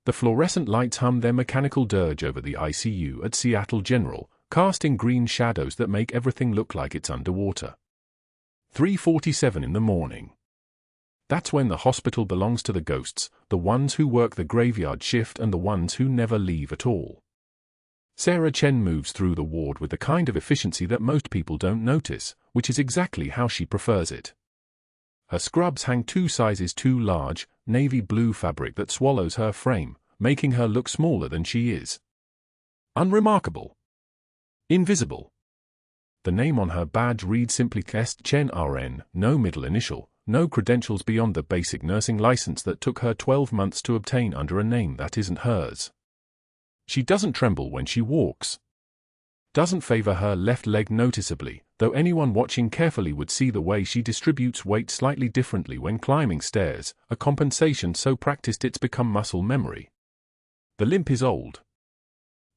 The fluorescent lights hum their mechanical dirge over the ICU at Seattle General, casting green shadows that make everything look like it's underwater. 3:47 in the morning. That's when the hospital belongs to the ghosts, the ones who work the graveyard shift and the ones who never leave at all. Sarah Chen moves through the ward with the kind of efficiency that most people don't notice, which is exactly how she prefers it. Her scrubs hang 2 sizes too large, navy blue fabric that swallows her frame, making her look smaller than she is. Unremarkable. Invisible. The name on her badge reads simply Chen RN, no middle initial, no credentials beyond the basic nursing license that took her 12 months to obtain under a name that isn't hers. She doesn't tremble when she walks. Doesn't favor her left leg noticeably, though anyone watching carefully would see the way she distributes weight slightly differently when climbing stairs, a compensation so practiced it's become muscle memory. The limp is old.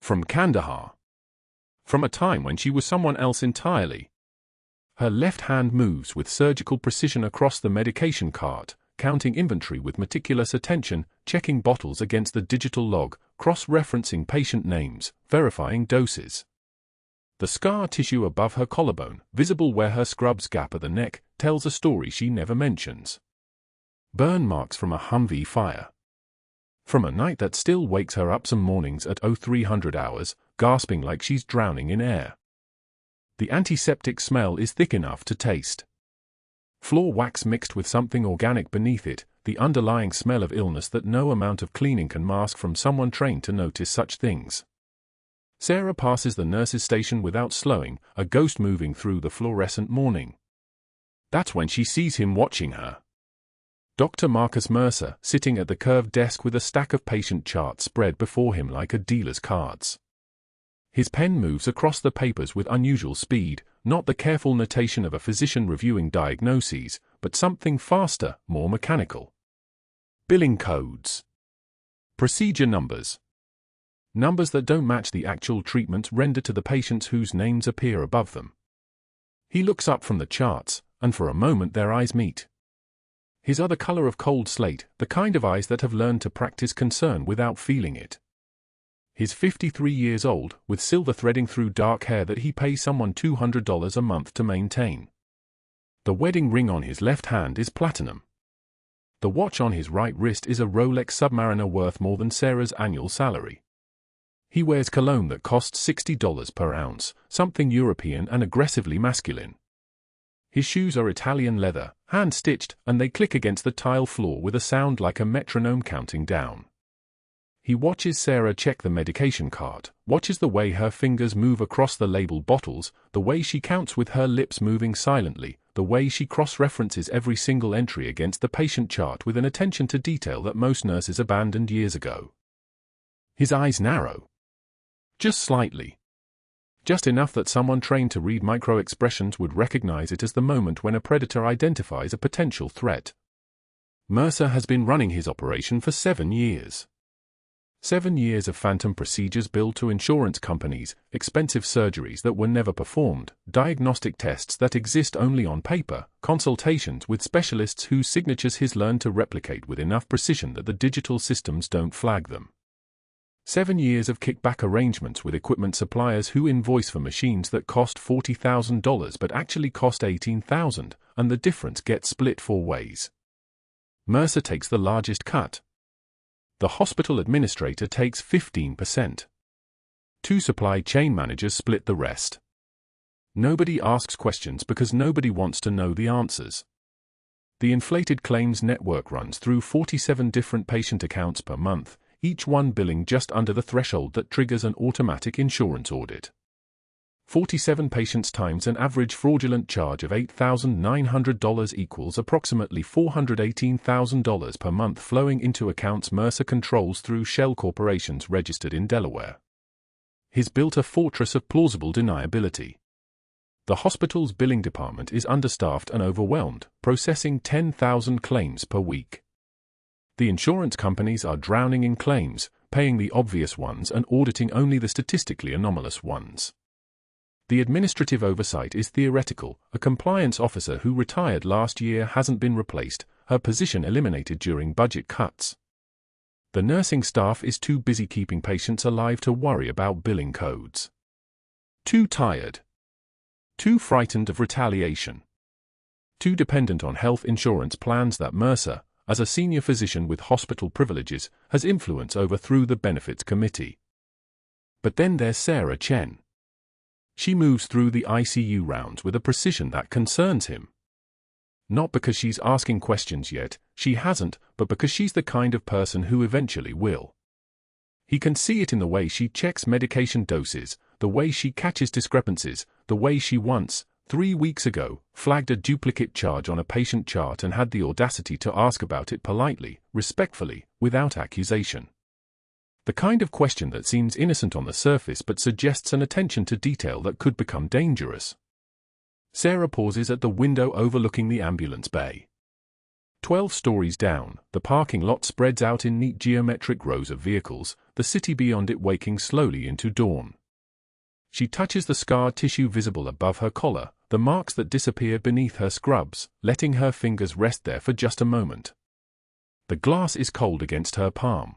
From Kandahar. From a time when she was someone else entirely. Her left hand moves with surgical precision across the medication cart, counting inventory with meticulous attention, checking bottles against the digital log, cross-referencing patient names, verifying doses. The scar tissue above her collarbone, visible where her scrubs gap at the neck, tells a story she never mentions. Burn marks from a Humvee fire. From a night that still wakes her up some mornings at 0300 hours, gasping like she's drowning in air. The antiseptic smell is thick enough to taste. Floor wax mixed with something organic beneath it, the underlying smell of illness that no amount of cleaning can mask from someone trained to notice such things. Sarah passes the nurse's station without slowing, a ghost moving through the fluorescent morning. That's when she sees him watching her. Dr. Marcus Mercer, sitting at the curved desk with a stack of patient charts spread before him like a dealer's cards. His pen moves across the papers with unusual speed, not the careful notation of a physician reviewing diagnoses, but something faster, more mechanical. Billing codes. Procedure numbers. Numbers that don't match the actual treatments rendered to the patients whose names appear above them. He looks up from the charts, and for a moment their eyes meet. His are the color of cold slate, the kind of eyes that have learned to practice concern without feeling it. He's 53 years old, with silver threading through dark hair that he pays someone $200 a month to maintain. The wedding ring on his left hand is platinum. The watch on his right wrist is a Rolex Submariner worth more than Sarah's annual salary. He wears cologne that costs $60 per ounce, something European and aggressively masculine. His shoes are Italian leather, hand-stitched, and they click against the tile floor with a sound like a metronome counting down. He watches Sarah check the medication cart, watches the way her fingers move across the labeled bottles, the way she counts with her lips moving silently, the way she cross-references every single entry against the patient chart with an attention to detail that most nurses abandoned years ago. His eyes narrow. Just slightly. Just enough that someone trained to read micro-expressions would recognize it as the moment when a predator identifies a potential threat. Mercer has been running his operation for 7 years. 7 years of phantom procedures billed to insurance companies, expensive surgeries that were never performed, diagnostic tests that exist only on paper, consultations with specialists whose signatures he's learned to replicate with enough precision that the digital systems don't flag them. 7 years of kickback arrangements with equipment suppliers who invoice for machines that cost $40,000 but actually cost $18,000, and the difference gets split 4 ways. Mercer takes the largest cut. The hospital administrator takes 15%. 2 supply chain managers split the rest. Nobody asks questions because nobody wants to know the answers. The inflated claims network runs through 47 different patient accounts per month, each one billing just under the threshold that triggers an automatic insurance audit. 47 patients times an average fraudulent charge of $8,900 equals approximately $418,000 per month flowing into accounts Mercer controls through shell corporations registered in Delaware. He's built a fortress of plausible deniability. The hospital's billing department is understaffed and overwhelmed, processing 10,000 claims per week. The insurance companies are drowning in claims, paying the obvious ones and auditing only the statistically anomalous ones. The administrative oversight is theoretical. A compliance officer who retired last year hasn't been replaced, her position eliminated during budget cuts. The nursing staff is too busy keeping patients alive to worry about billing codes. Too tired. Too frightened of retaliation. Too dependent on health insurance plans that Mercer, as a senior physician with hospital privileges, has influence over through the benefits committee. But then there's Sarah Chen. She moves through the ICU rounds with a precision that concerns him. Not because she's asking questions yet, she hasn't, but because she's the kind of person who eventually will. He can see it in the way she checks medication doses, the way she catches discrepancies, the way she once, 3 weeks ago, flagged a duplicate charge on a patient chart and had the audacity to ask about it politely, respectfully, without accusation. The kind of question that seems innocent on the surface but suggests an attention to detail that could become dangerous. Sarah pauses at the window overlooking the ambulance bay. 12 stories down, the parking lot spreads out in neat geometric rows of vehicles, the city beyond it waking slowly into dawn. She touches the scar tissue visible above her collar, the marks that disappear beneath her scrubs, letting her fingers rest there for just a moment. The glass is cold against her palm.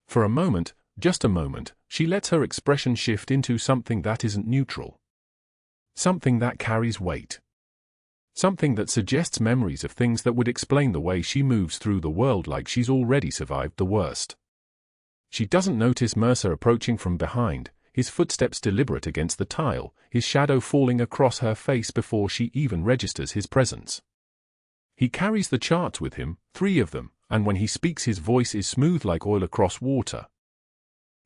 For a moment, just a moment, she lets her expression shift into something that isn't neutral. Something that carries weight. Something that suggests memories of things that would explain the way she moves through the world like she's already survived the worst. She doesn't notice Mercer approaching from behind, his footsteps deliberate against the tile, his shadow falling across her face before she even registers his presence. He carries the charts with him, 3 of them, and when he speaks his voice is smooth like oil across water.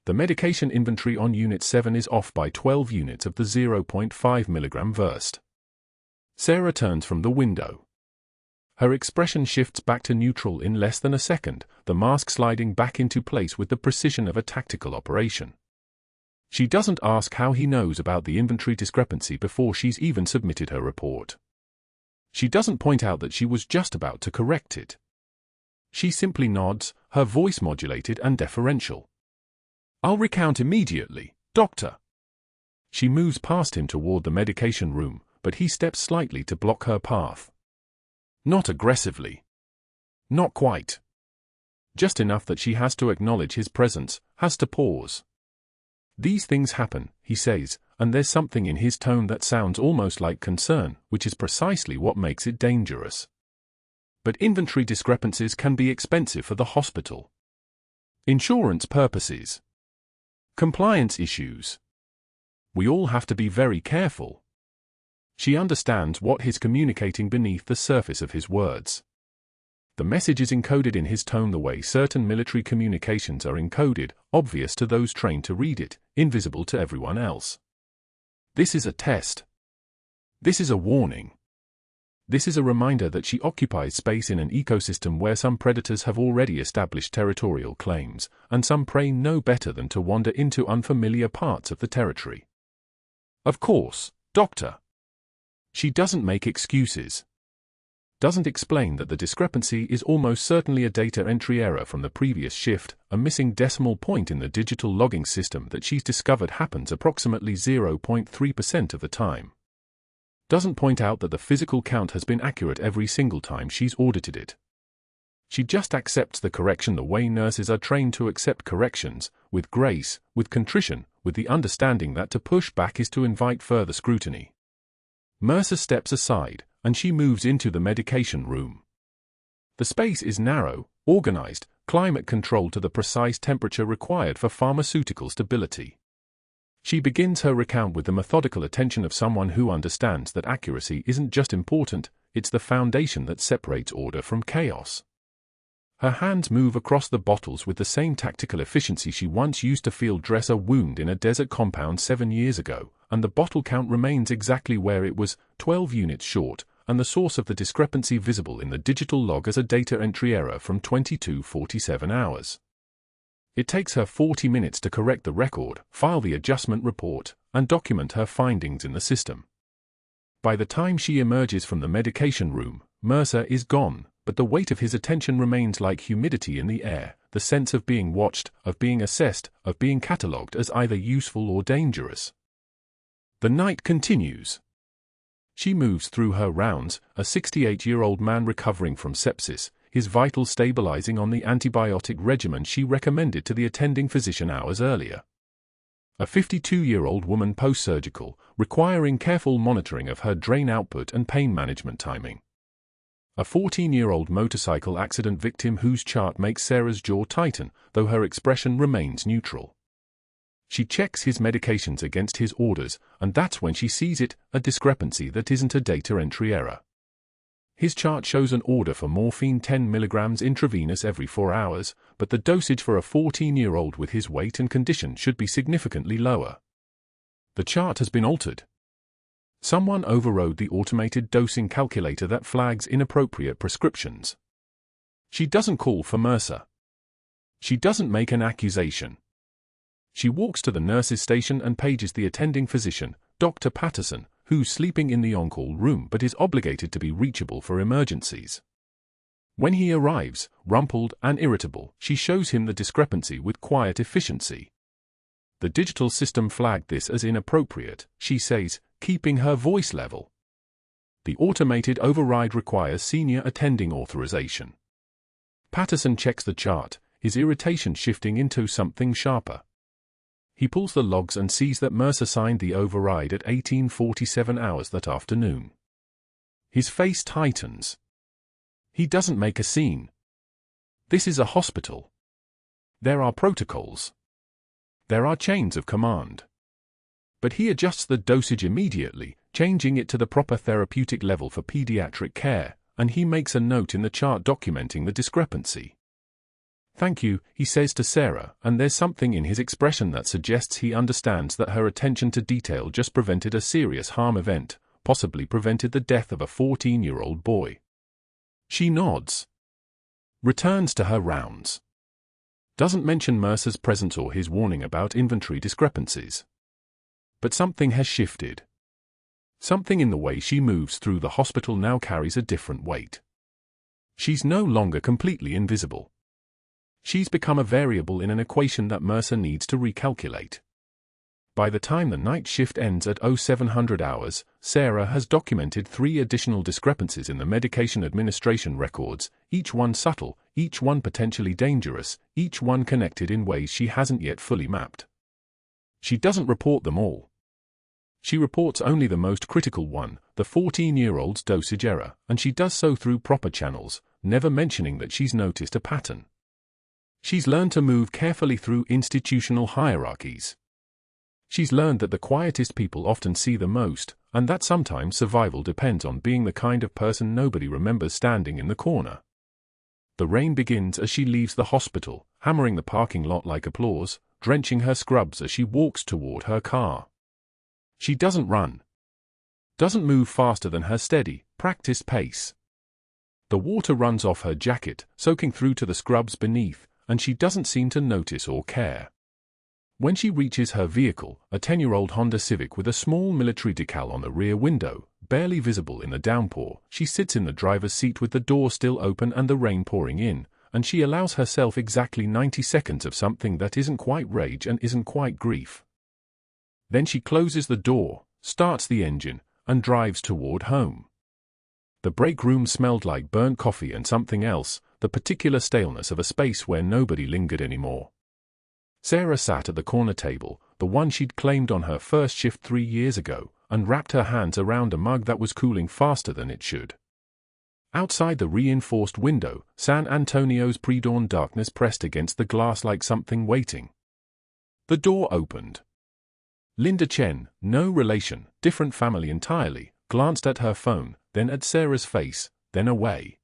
The medication inventory on Unit 7 is off by 12 units of the 0.5 mg versed. Sarah turns from the window. Her expression shifts back to neutral in less than a second, the mask sliding back into place with the precision of a tactical operation. She doesn't ask how he knows about the inventory discrepancy before she's even submitted her report. She doesn't point out that she was just about to correct it. She simply nods, her voice modulated and deferential. "I'll recount immediately, doctor." She moves past him toward the medication room, but he steps slightly to block her path. Not aggressively. Not quite. Just enough that she has to acknowledge his presence, has to pause. "These things happen," he says, and there's something in his tone that sounds almost like concern, which is precisely what makes it dangerous. But inventory discrepancies can be expensive for the hospital. Insurance purposes. Compliance issues. We all have to be very careful. She understands what he's communicating beneath the surface of his words. The message is encoded in his tone the way certain military communications are encoded, obvious to those trained to read it, invisible to everyone else. This is a test. This is a warning. This is a reminder that she occupies space in an ecosystem where some predators have already established territorial claims, and some prey know better than to wander into unfamiliar parts of the territory. "Of course, doctor." She doesn't make excuses. Doesn't explain that the discrepancy is almost certainly a data entry error from the previous shift, a missing decimal point in the digital logging system that she's discovered happens approximately 0.3% of the time. Doesn't point out that the physical count has been accurate every single time she's audited it. She just accepts the correction the way nurses are trained to accept corrections, with grace, with contrition, with the understanding that to push back is to invite further scrutiny. Mercer steps aside, and she moves into the medication room. The space is narrow, organized, climate-controlled to the precise temperature required for pharmaceutical stability. She begins her recount with the methodical attention of someone who understands that accuracy isn't just important, it's the foundation that separates order from chaos. Her hands move across the bottles with the same tactical efficiency she once used to feel dress a wound in a desert compound 7 years ago, and the bottle count remains exactly where it was, 12 units short, and the source of the discrepancy visible in the digital log as a data entry error from 22:47 hours. It takes her 40 minutes to correct the record, file the adjustment report, and document her findings in the system. By the time she emerges from the medication room, Mercer is gone, but the weight of his attention remains like humidity in the air, the sense of being watched, of being assessed, of being catalogued as either useful or dangerous. The night continues. She moves through her rounds, a 68-year-old man recovering from sepsis, his vitals stabilizing on the antibiotic regimen she recommended to the attending physician hours earlier. A 52-year-old woman post-surgical, requiring careful monitoring of her drain output and pain management timing. A 14-year-old motorcycle accident victim whose chart makes Sarah's jaw tighten, though her expression remains neutral. She checks his medications against his orders, and that's when she sees it, a discrepancy that isn't a data entry error. His chart shows an order for morphine 10 mg intravenous every 4 hours, but the dosage for a 14-year-old with his weight and condition should be significantly lower. The chart has been altered. Someone overrode the automated dosing calculator that flags inappropriate prescriptions. She doesn't call for MRSA. She doesn't make an accusation. She walks to the nurse's station and pages the attending physician, Dr. Patterson, who's sleeping in the on-call room but is obligated to be reachable for emergencies. When he arrives, rumpled and irritable, she shows him the discrepancy with quiet efficiency. The digital system flagged this as inappropriate, she says, keeping her voice level. The automated override requires senior attending authorization. Patterson checks the chart, his irritation shifting into something sharper. He pulls the logs and sees that MRSA signed the override at 18:47 hours that afternoon. His face tightens. He doesn't make a scene. This is a hospital. There are protocols. There are chains of command. But he adjusts the dosage immediately, changing it to the proper therapeutic level for pediatric care, and he makes a note in the chart documenting the discrepancy. "Thank you," he says to Sarah, and there's something in his expression that suggests he understands that her attention to detail just prevented a serious harm event, possibly prevented the death of a 14-year-old boy. She nods. Returns to her rounds. Doesn't mention Mercer's presence or his warning about inventory discrepancies. But something has shifted. Something in the way she moves through the hospital now carries a different weight. She's no longer completely invisible. She's become a variable in an equation that Mercer needs to recalculate. By the time the night shift ends at 0700 hours, Sarah has documented 3 additional discrepancies in the medication administration records, each one subtle, each one potentially dangerous, each one connected in ways she hasn't yet fully mapped. She doesn't report them all. She reports only the most critical one, the 14-year-old's dosage error, and she does so through proper channels, never mentioning that she's noticed a pattern. She's learned to move carefully through institutional hierarchies. She's learned that the quietest people often see the most, and that sometimes survival depends on being the kind of person nobody remembers standing in the corner. The rain begins as she leaves the hospital, hammering the parking lot like applause, drenching her scrubs as she walks toward her car. She doesn't run. Doesn't move faster than her steady, practiced pace. The water runs off her jacket, soaking through to the scrubs beneath, and she doesn't seem to notice or care. When she reaches her vehicle, a 10-year-old Honda Civic with a small military decal on the rear window, barely visible in the downpour, she sits in the driver's seat with the door still open and the rain pouring in, and she allows herself exactly 90 seconds of something that isn't quite rage and isn't quite grief. Then she closes the door, starts the engine, and drives toward home. The break room smelled like burnt coffee and something else, the particular staleness of a space where nobody lingered anymore. Sarah sat at the corner table, the one she'd claimed on her first shift 3 years ago, and wrapped her hands around a mug that was cooling faster than it should. Outside the reinforced window, San Antonio's pre-dawn darkness pressed against the glass like something waiting. The door opened. Linda Chen, no relation, different family entirely, glanced at her phone, then at Sarah's face, then away.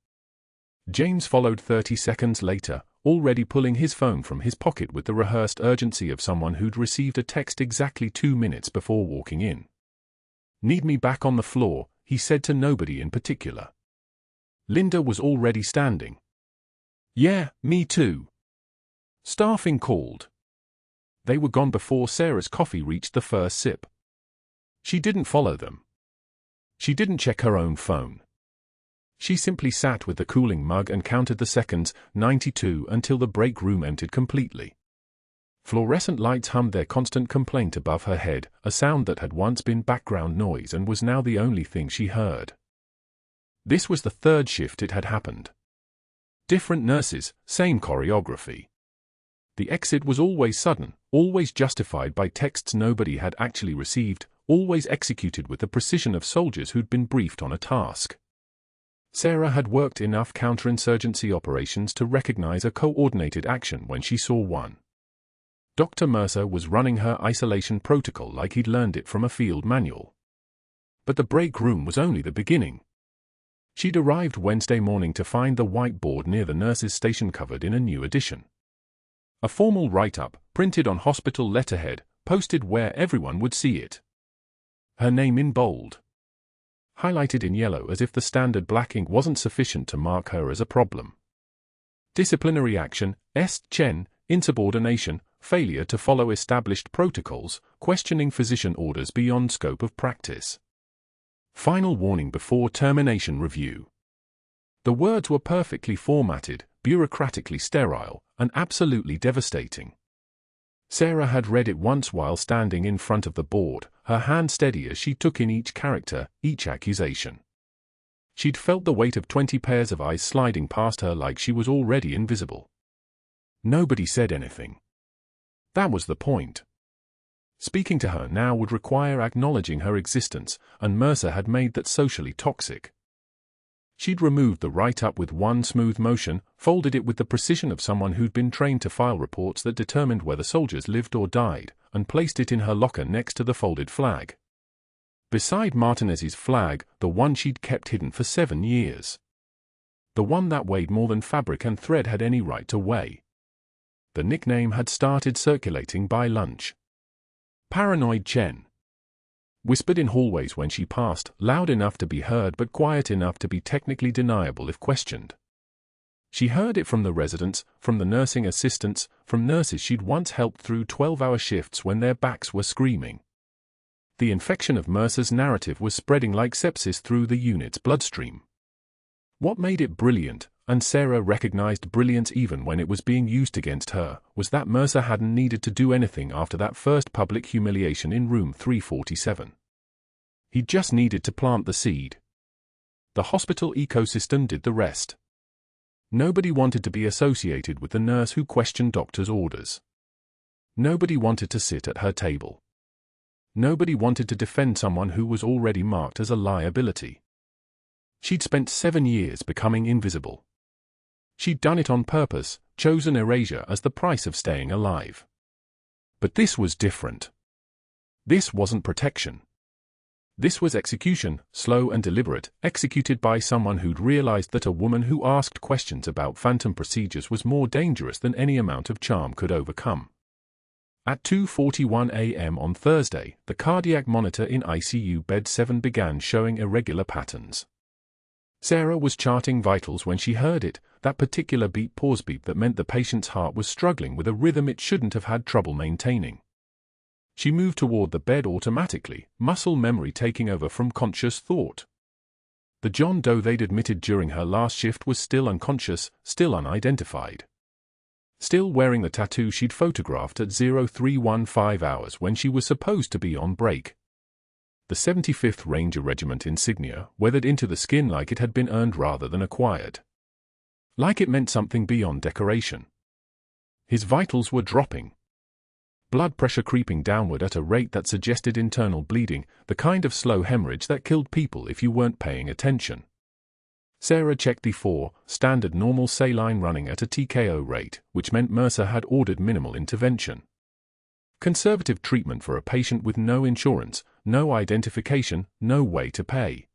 James followed 30 seconds later, already pulling his phone from his pocket with the rehearsed urgency of someone who'd received a text exactly 2 minutes before walking in. "Need me back on the floor," he said to nobody in particular. Linda was already standing. "Yeah, me too." Staffing called. They were gone before Sarah's coffee reached the first sip. She didn't follow them. She didn't check her own phone. She simply sat with the cooling mug and counted the seconds, 92, until the break room emptied completely. Fluorescent lights hummed their constant complaint above her head, a sound that had once been background noise and was now the only thing she heard. This was the 3rd shift it had happened. Different nurses, same choreography. The exit was always sudden, always justified by texts nobody had actually received, always executed with the precision of soldiers who'd been briefed on a task. Sarah had worked enough counterinsurgency operations to recognize a coordinated action when she saw one. Dr. Mercer was running her isolation protocol like he'd learned it from a field manual. But the break room was only the beginning. She'd arrived Wednesday morning to find the whiteboard near the nurse's station covered in a new edition. A formal write-up, printed on hospital letterhead, posted where everyone would see it. Her name in bold. Highlighted in yellow as if the standard black ink wasn't sufficient to mark her as a problem. Disciplinary action, Chen, insubordination, failure to follow established protocols, questioning physician orders beyond scope of practice. Final warning before termination review. The words were perfectly formatted, bureaucratically sterile, and absolutely devastating. Sarah had read it once while standing in front of the board, her hand steady as she took in each character, each accusation. She'd felt the weight of 20 pairs of eyes sliding past her like she was already invisible. Nobody said anything. That was the point. Speaking to her now would require acknowledging her existence, and Mercer had made that socially toxic. She'd removed the write-up with one smooth motion, folded it with the precision of someone who'd been trained to file reports that determined whether soldiers lived or died, and placed it in her locker next to the folded flag. Beside Martinez's flag, the one she'd kept hidden for 7 years. The one that weighed more than fabric and thread had any right to weigh. The nickname had started circulating by lunch. Paranoid Chen. Whispered in hallways when she passed, loud enough to be heard but quiet enough to be technically deniable if questioned. She heard it from the residents, from the nursing assistants, from nurses she'd once helped through 12-hour shifts when their backs were screaming. The infection of Mercer's narrative was spreading like sepsis through the unit's bloodstream. What made it brilliant, and Sarah recognized brilliance even when it was being used against her, was that Mercer hadn't needed to do anything after that first public humiliation in room 347. He just needed to plant the seed. The hospital ecosystem did the rest. Nobody wanted to be associated with the nurse who questioned doctors' orders. Nobody wanted to sit at her table. Nobody wanted to defend someone who was already marked as a liability. She'd spent 7 years becoming invisible. She'd done it on purpose, chosen erasure as the price of staying alive. But this was different. This wasn't protection. This was execution, slow and deliberate, executed by someone who'd realized that a woman who asked questions about phantom procedures was more dangerous than any amount of charm could overcome. At 2:41 a.m. on Thursday, the cardiac monitor in ICU bed 7 began showing irregular patterns. Sarah was charting vitals when she heard it, that particular beat-pause beat that meant the patient's heart was struggling with a rhythm it shouldn't have had trouble maintaining. She moved toward the bed automatically, muscle memory taking over from conscious thought. The John Doe they'd admitted during her last shift was still unconscious, still unidentified. Still wearing the tattoo she'd photographed at 0315 hours when she was supposed to be on break. The 75th Ranger Regiment insignia weathered into the skin like it had been earned rather than acquired. Like it meant something beyond decoration. His vitals were dropping. Blood pressure creeping downward at a rate that suggested internal bleeding, the kind of slow hemorrhage that killed people if you weren't paying attention. Sarah checked the 4, standard normal saline running at a TKO rate, which meant Mercer had ordered minimal intervention. Conservative treatment for a patient with no insurance, no identification, no way to pay.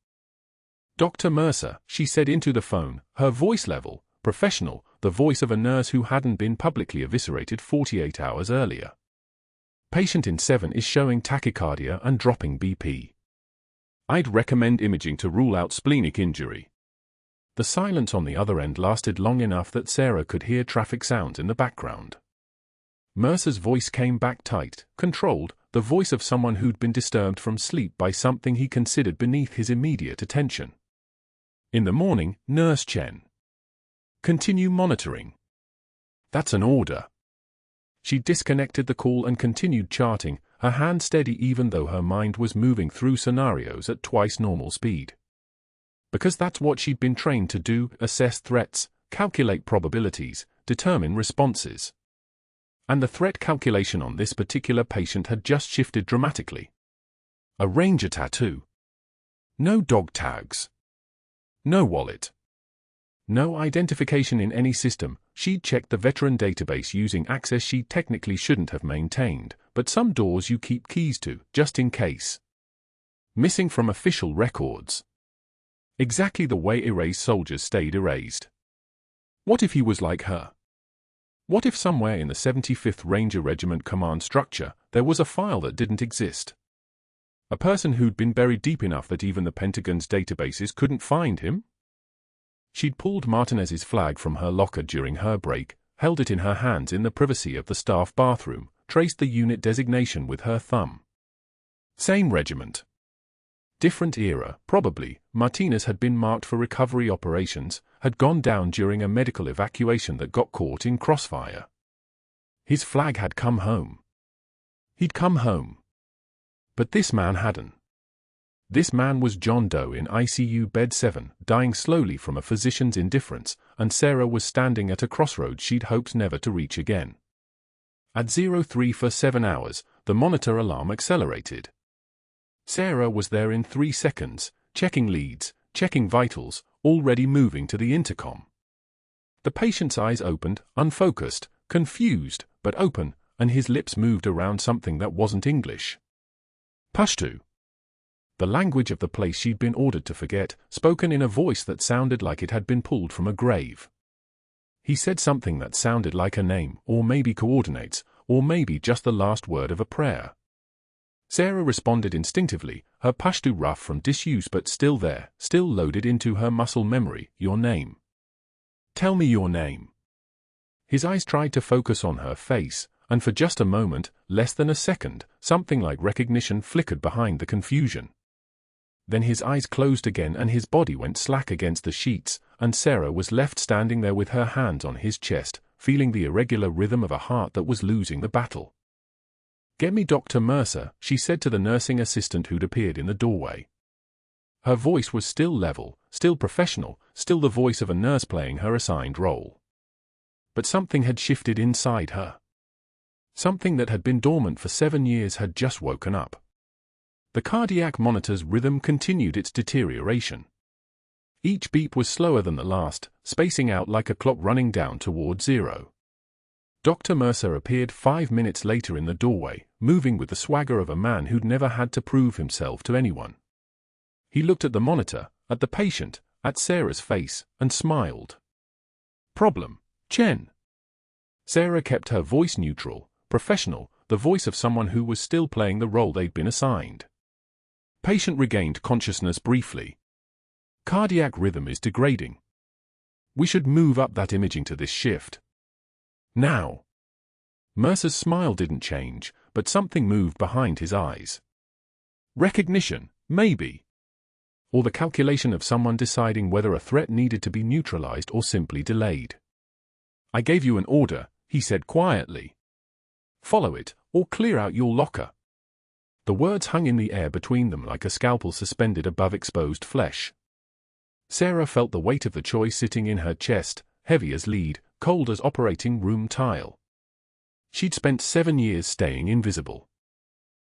Dr. Mercer, she said into the phone, her voice level, professional, the voice of a nurse who hadn't been publicly eviscerated 48 hours earlier. Patient in 7 is showing tachycardia and dropping BP. I'd recommend imaging to rule out splenic injury. The silence on the other end lasted long enough that Sarah could hear traffic sounds in the background. Mercer's voice came back tight, controlled, the voice of someone who'd been disturbed from sleep by something he considered beneath his immediate attention. In the morning, Nurse Chen. Continue monitoring. That's an order. She disconnected the call and continued charting, her hand steady even though her mind was moving through scenarios at twice normal speed. Because that's what she'd been trained to do, assess threats, calculate probabilities, determine responses. And the threat calculation on this particular patient had just shifted dramatically. A ranger tattoo. No dog tags. No wallet. No identification in any system. She'd checked the veteran database using access she technically shouldn't have maintained, but some doors you keep keys to, just in case. Missing from official records. Exactly the way erased soldiers stayed erased. What if he was like her? What if somewhere in the 75th Ranger Regiment command structure, there was a file that didn't exist? A person who'd been buried deep enough that even the Pentagon's databases couldn't find him? She'd pulled Martinez's flag from her locker during her break, held it in her hands in the privacy of the staff bathroom, traced the unit designation with her thumb. Same regiment. Different era, probably. Martinez had been marked for recovery operations, had gone down during a medical evacuation that got caught in crossfire. His flag had come home. He'd come home. But this man hadn't. This man was John Doe in ICU bed 7, dying slowly from a physician's indifference, and Sarah was standing at a crossroads she'd hoped never to reach again. At 03 for 7 hours, the monitor alarm accelerated. Sarah was there in 3 seconds, checking leads, checking vitals, already moving to the intercom. The patient's eyes opened, unfocused, confused, but open, and his lips moved around something that wasn't English. Pashto. The language of the place she'd been ordered to forget, spoken in a voice that sounded like it had been pulled from a grave. He said something that sounded like a name, or maybe coordinates, or maybe just the last word of a prayer. Sarah responded instinctively, her Pashto rough from disuse but still there, still loaded into her muscle memory. Your name. Tell me your name. His eyes tried to focus on her face, and for just a moment, less than a second, something like recognition flickered behind the confusion. Then his eyes closed again and his body went slack against the sheets, and Sarah was left standing there with her hands on his chest, feeling the irregular rhythm of a heart that was losing the battle. "Get me Dr. Mercer," she said to the nursing assistant who'd appeared in the doorway. Her voice was still level, still professional, still the voice of a nurse playing her assigned role. But something had shifted inside her. Something that had been dormant for 7 years had just woken up. The cardiac monitor's rhythm continued its deterioration. Each beep was slower than the last, spacing out like a clock running down toward 0. Dr. Mercer appeared 5 minutes later in the doorway, moving with the swagger of a man who'd never had to prove himself to anyone. He looked at the monitor, at the patient, at Sarah's face, and smiled. "Problem, Chen." Sarah kept her voice neutral, professional, the voice of someone who was still playing the role they'd been assigned. Patient regained consciousness briefly. "Cardiac rhythm is degrading. We should move up that imaging to this shift. Now." Mercer's smile didn't change, but something moved behind his eyes. Recognition, maybe. Or the calculation of someone deciding whether a threat needed to be neutralized or simply delayed. "I gave you an order," he said quietly. "Follow it, or clear out your locker." The words hung in the air between them like a scalpel suspended above exposed flesh. Sarah felt the weight of the choice sitting in her chest, heavy as lead, cold as operating room tile. She'd spent 7 years staying invisible.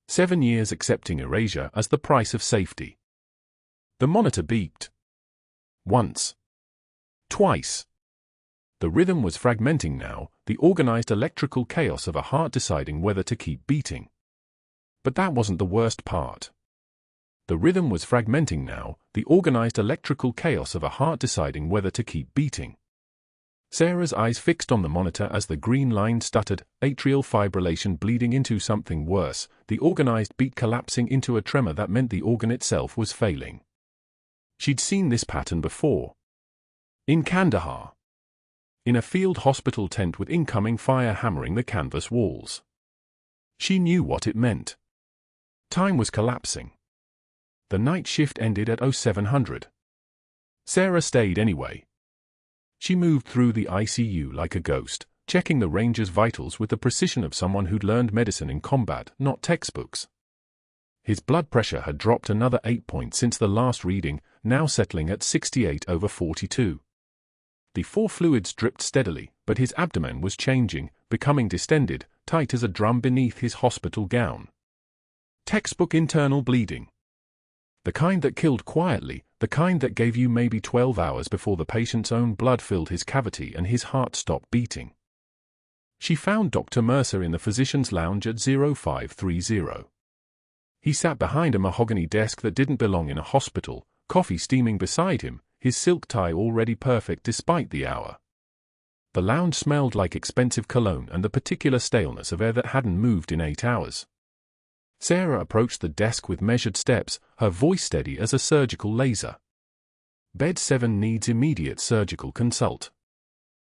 7 years accepting erasure as the price of safety. The monitor beeped. Once. Twice. The rhythm was fragmenting now, the organized electrical chaos of a heart deciding whether to keep beating. But that wasn't the worst part. The rhythm was fragmenting now, the organized electrical chaos of a heart deciding whether to keep beating. Sarah's eyes fixed on the monitor as the green line stuttered, atrial fibrillation bleeding into something worse, the organized beat collapsing into a tremor that meant the organ itself was failing. She'd seen this pattern before. In Kandahar. In a field hospital tent with incoming fire hammering the canvas walls. She knew what it meant. Time was collapsing. The night shift ended at 0700. Sarah stayed anyway. She moved through the ICU like a ghost, checking the ranger's vitals with the precision of someone who'd learned medicine in combat, not textbooks. His blood pressure had dropped another 8 points since the last reading, now settling at 68/42. The four fluids dripped steadily, but his abdomen was changing, becoming distended, tight as a drum beneath his hospital gown. Textbook internal bleeding. The kind that killed quietly, the kind that gave you maybe 12 hours before the patient's own blood filled his cavity and his heart stopped beating. She found Dr. Mercer in the physician's lounge at 0530. He sat behind a mahogany desk that didn't belong in a hospital, coffee steaming beside him, his silk tie already perfect despite the hour. The lounge smelled like expensive cologne and the particular staleness of air that hadn't moved in 8 hours. Sarah approached the desk with measured steps, her voice steady as a surgical laser. Bed 7 needs immediate surgical consult.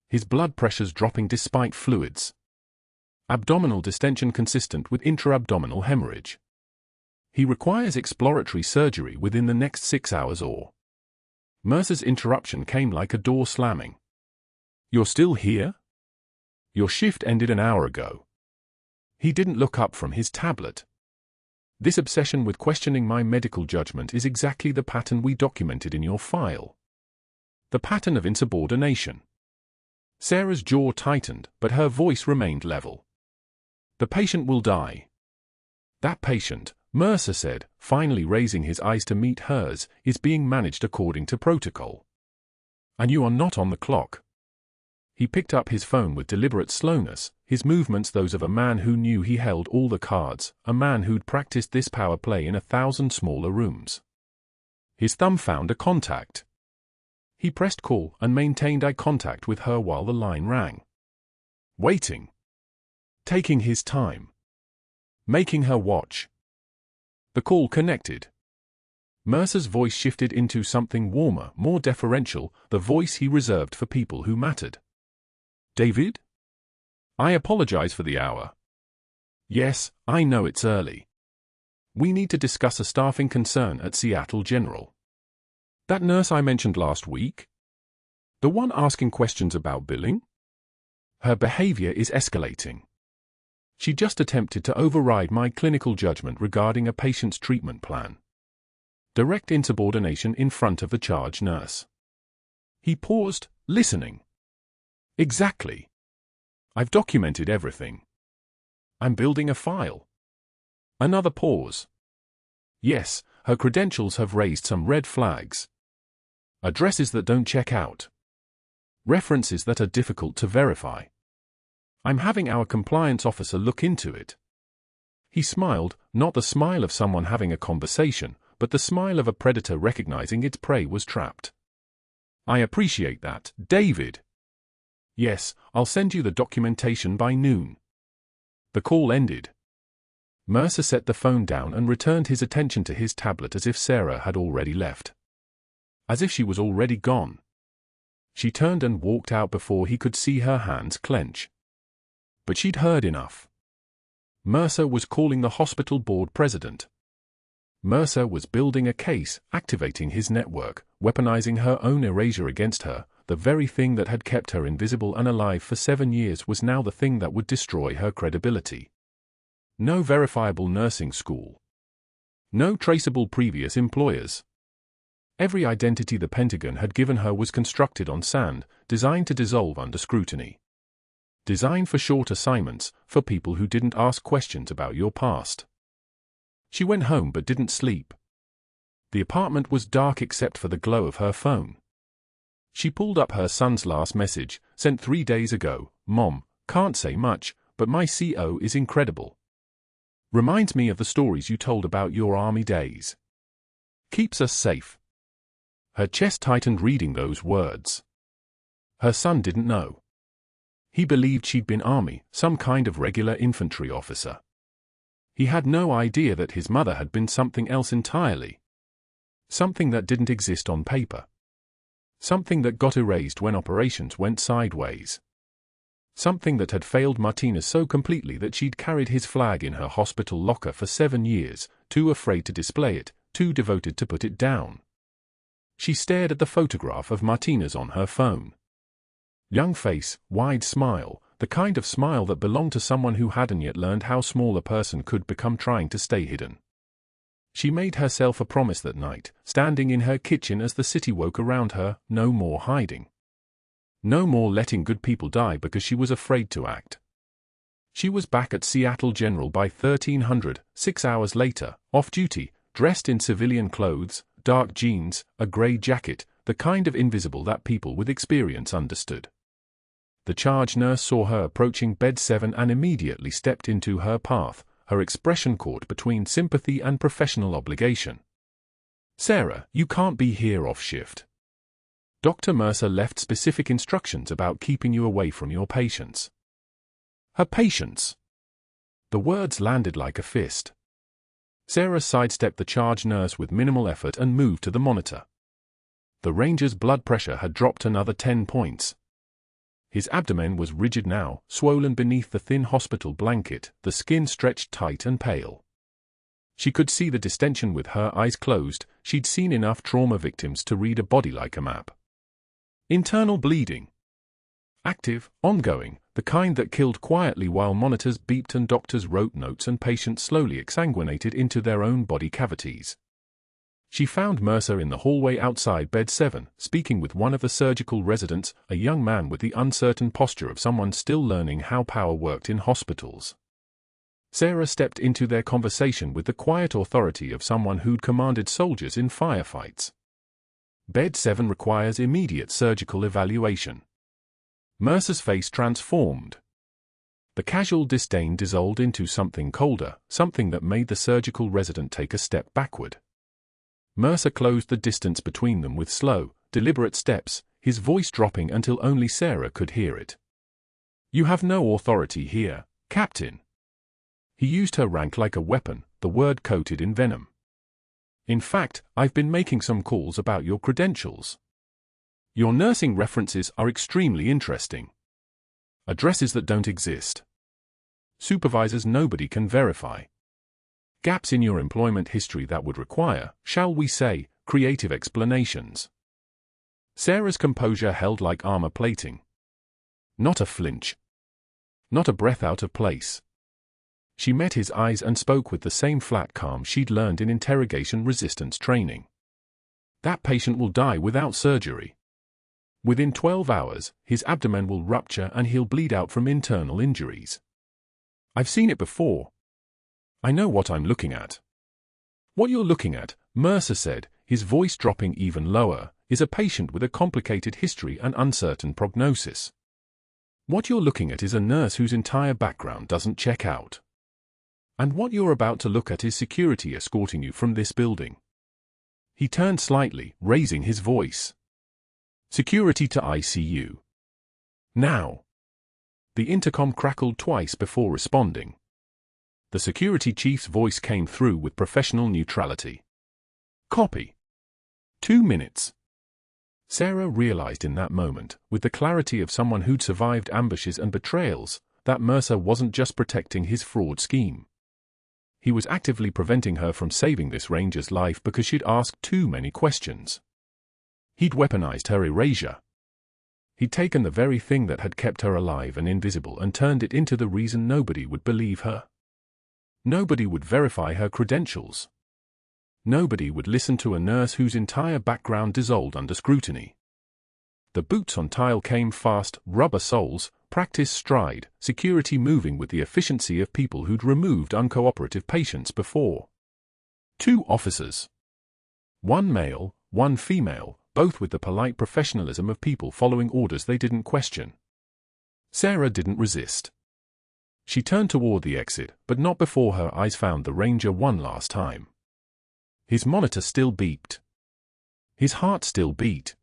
His blood pressure's dropping despite fluids. Abdominal distension consistent with intra-abdominal hemorrhage. He requires exploratory surgery within the next 6 hours or... Mercer's interruption came like a door slamming. You're still here? Your shift ended an hour ago. He didn't look up from his tablet. This obsession with questioning my medical judgment is exactly the pattern we documented in your file. The pattern of insubordination. Sarah's jaw tightened, but her voice remained level. The patient will die. That patient, Mercer said, finally raising his eyes to meet hers, is being managed according to protocol. And you are not on the clock. He picked up his phone with deliberate slowness, his movements those of a man who knew he held all the cards, a man who'd practiced this power play in 1,000 smaller rooms. His thumb found a contact. He pressed call and maintained eye contact with her while the line rang. Waiting. Taking his time. Making her watch. The call connected. Mercer's voice shifted into something warmer, more deferential, the voice he reserved for people who mattered. David? I apologize for the hour. Yes, I know it's early. We need to discuss a staffing concern at Seattle General. That nurse I mentioned last week? The one asking questions about billing? Her behavior is escalating. She just attempted to override my clinical judgment regarding a patient's treatment plan. Direct insubordination in front of the charge nurse. He paused, listening. Exactly. I've documented everything. I'm building a file. Another pause. Yes, her credentials have raised some red flags. Addresses that don't check out. References that are difficult to verify. I'm having our compliance officer look into it. He smiled, not the smile of someone having a conversation, but the smile of a predator recognizing its prey was trapped. I appreciate that, David. Yes, I'll send you the documentation by noon. The call ended. Mercer set the phone down and returned his attention to his tablet as if Sarah had already left. As if she was already gone. She turned and walked out before he could see her hands clench. But she'd heard enough. Mercer was calling the hospital board president. Mercer was building a case, activating his network, weaponizing her own erasure against her. The very thing that had kept her invisible and alive for 7 years was now the thing that would destroy her credibility. No verifiable nursing school. No traceable previous employers. Every identity the Pentagon had given her was constructed on sand, designed to dissolve under scrutiny. Designed for short assignments, for people who didn't ask questions about your past. She went home but didn't sleep. The apartment was dark except for the glow of her phone. She pulled up her son's last message, sent 3 days ago. Mom, can't say much, but my CO is incredible. Reminds me of the stories you told about your army days. Keeps us safe. Her chest tightened reading those words. Her son didn't know. He believed she'd been army, some kind of regular infantry officer. He had no idea that his mother had been something else entirely. Something that didn't exist on paper. Something that got erased when operations went sideways. Something that had failed Martinez so completely that she'd carried his flag in her hospital locker for 7 years, too afraid to display it, too devoted to put it down. She stared at the photograph of Martinez on her phone. Young face, wide smile, the kind of smile that belonged to someone who hadn't yet learned how small a person could become trying to stay hidden. She made herself a promise that night, standing in her kitchen as the city woke around her, no more hiding. No more letting good people die because she was afraid to act. She was back at Seattle General by 1300, 6 hours later, off duty, dressed in civilian clothes, dark jeans, a grey jacket, the kind of invisible that people with experience understood. The charge nurse saw her approaching bed 7 and immediately stepped into her path, her expression caught between sympathy and professional obligation. "Sarah, you can't be here off shift. Dr. Mercer left specific instructions about keeping you away from your patients." Her patients? The words landed like a fist. Sarah sidestepped the charge nurse with minimal effort and moved to the monitor. The ranger's blood pressure had dropped another 10 points. His abdomen was rigid now, swollen beneath the thin hospital blanket, the skin stretched tight and pale. She could see the distension with her eyes closed. She'd seen enough trauma victims to read a body like a map. Internal bleeding. Active, ongoing, the kind that killed quietly while monitors beeped and doctors wrote notes and patients slowly exsanguinated into their own body cavities. She found Mercer in the hallway outside bed 7, speaking with one of the surgical residents, a young man with the uncertain posture of someone still learning how power worked in hospitals. Sarah stepped into their conversation with the quiet authority of someone who'd commanded soldiers in firefights. Bed 7 requires immediate surgical evaluation. Mercer's face transformed. The casual disdain dissolved into something colder, something that made the surgical resident take a step backward. Mercer closed the distance between them with slow, deliberate steps, his voice dropping until only Sarah could hear it. "You have no authority here, Captain." He used her rank like a weapon, the word coated in venom. "In fact, I've been making some calls about your credentials. Your nursing references are extremely interesting. Addresses that don't exist. Supervisors nobody can verify. Gaps in your employment history that would require, shall we say, creative explanations." Sarah's composure held like armor plating. Not a flinch. Not a breath out of place. She met his eyes and spoke with the same flat calm she'd learned in interrogation resistance training. "That patient will die without surgery. Within 12 hours, his abdomen will rupture and he'll bleed out from internal injuries. I've seen it before. I know what I'm looking at." "What you're looking at," Mercer said, his voice dropping even lower, "is a patient with a complicated history and uncertain prognosis. What you're looking at is a nurse whose entire background doesn't check out. And what you're about to look at is security escorting you from this building." He turned slightly, raising his voice. "Security to ICU. Now." The intercom crackled twice before responding. The security chief's voice came through with professional neutrality. "Copy. 2 minutes." Sarah realized in that moment, with the clarity of someone who'd survived ambushes and betrayals, that Mercer wasn't just protecting his fraud scheme. He was actively preventing her from saving this ranger's life because she'd asked too many questions. He'd weaponized her erasure. He'd taken the very thing that had kept her alive and invisible and turned it into the reason nobody would believe her. Nobody would verify her credentials. Nobody would listen to a nurse whose entire background dissolved under scrutiny. The boots on tile came fast, rubber soles, practice stride, security moving with the efficiency of people who'd removed uncooperative patients before. 2 officers. 1 male, 1 female, both with the polite professionalism of people following orders they didn't question. Sarah didn't resist. She turned toward the exit, but not before her eyes found the ranger one last time. His monitor still beeped. His heart still beat.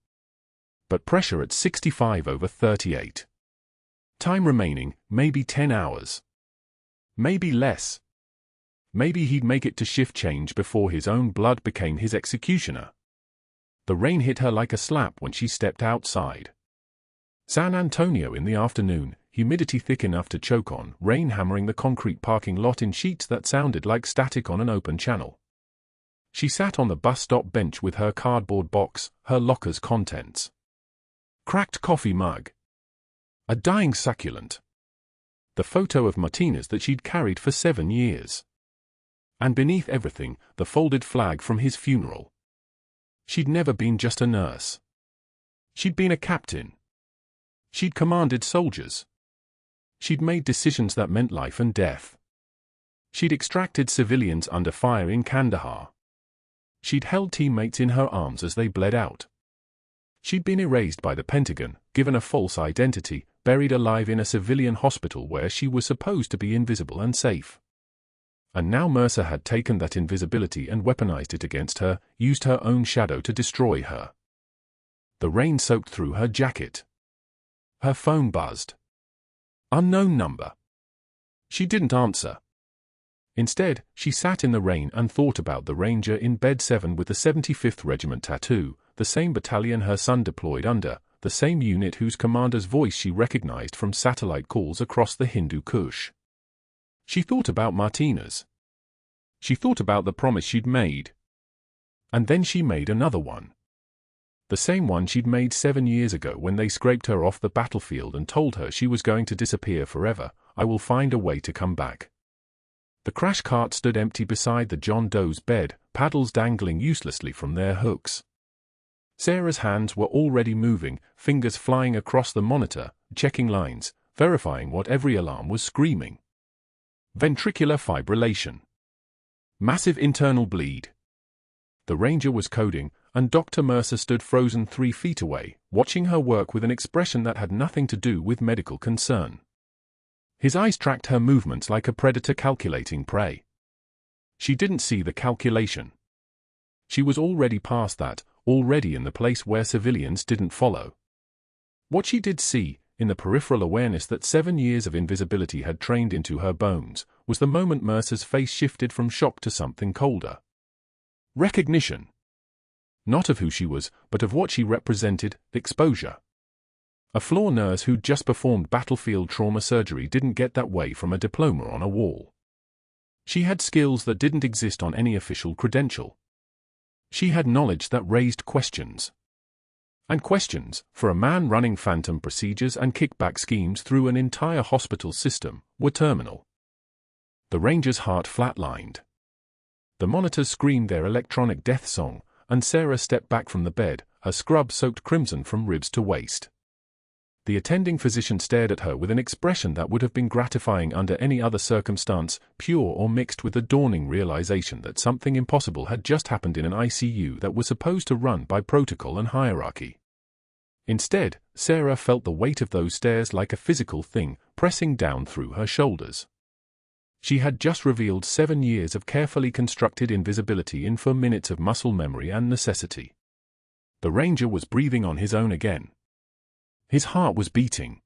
But pressure at 65/38. Time remaining, maybe 10 hours. Maybe less. Maybe he'd make it to shift change before his own blood became his executioner. The rain hit her like a slap when she stepped outside. San Antonio in the afternoon, humidity thick enough to choke on, rain hammering the concrete parking lot in sheets that sounded like static on an open channel. She sat on the bus stop bench with her cardboard box, her locker's contents. Cracked coffee mug. A dying succulent. The photo of Martinez that she'd carried for 7 years. And beneath everything, the folded flag from his funeral. She'd never been just a nurse. She'd been a captain. She'd commanded soldiers. She'd made decisions that meant life and death. She'd extracted civilians under fire in Kandahar. She'd held teammates in her arms as they bled out. She'd been erased by the Pentagon, given a false identity, buried alive in a civilian hospital where she was supposed to be invisible and safe. And now Mercer had taken that invisibility and weaponized it against her, used her own shadow to destroy her. The rain soaked through her jacket. Her phone buzzed. Unknown number. She didn't answer. Instead, she sat in the rain and thought about the Ranger in Bed 7 with the 75th Regiment tattoo, the same battalion her son deployed under, the same unit whose commander's voice she recognized from satellite calls across the Hindu Kush. She thought about Martinez. She thought about the promise she'd made. And then she made another one. The same one she'd made 7 years ago when they scraped her off the battlefield and told her she was going to disappear forever. I will find a way to come back. The crash cart stood empty beside the John Doe's bed, paddles dangling uselessly from their hooks. Sarah's hands were already moving, fingers flying across the monitor, checking lines, verifying what every alarm was screaming. Ventricular fibrillation. Massive internal bleed. The Ranger was coding, and Dr. Mercer stood frozen 3 feet away, watching her work with an expression that had nothing to do with medical concern. His eyes tracked her movements like a predator calculating prey. She didn't see the calculation. She was already past that, already in the place where civilians didn't follow. What she did see, in the peripheral awareness that 7 years of invisibility had trained into her bones, was the moment Mercer's face shifted from shock to something colder. Recognition. Not of who she was, but of what she represented, exposure. A floor nurse who'd just performed battlefield trauma surgery didn't get that way from a diploma on a wall. She had skills that didn't exist on any official credential. She had knowledge that raised questions. And questions, for a man running phantom procedures and kickback schemes through an entire hospital system, were terminal. The Ranger's heart flatlined. The monitors screamed their electronic death song, and Sarah stepped back from the bed, her scrub soaked crimson from ribs to waist. The attending physician stared at her with an expression that would have been gratifying under any other circumstance, pure or mixed with the dawning realization that something impossible had just happened in an ICU that was supposed to run by protocol and hierarchy. Instead, Sarah felt the weight of those stares like a physical thing, pressing down through her shoulders. She had just revealed 7 years of carefully constructed invisibility in 4 minutes of muscle memory and necessity. The Ranger was breathing on his own again. His heart was beating.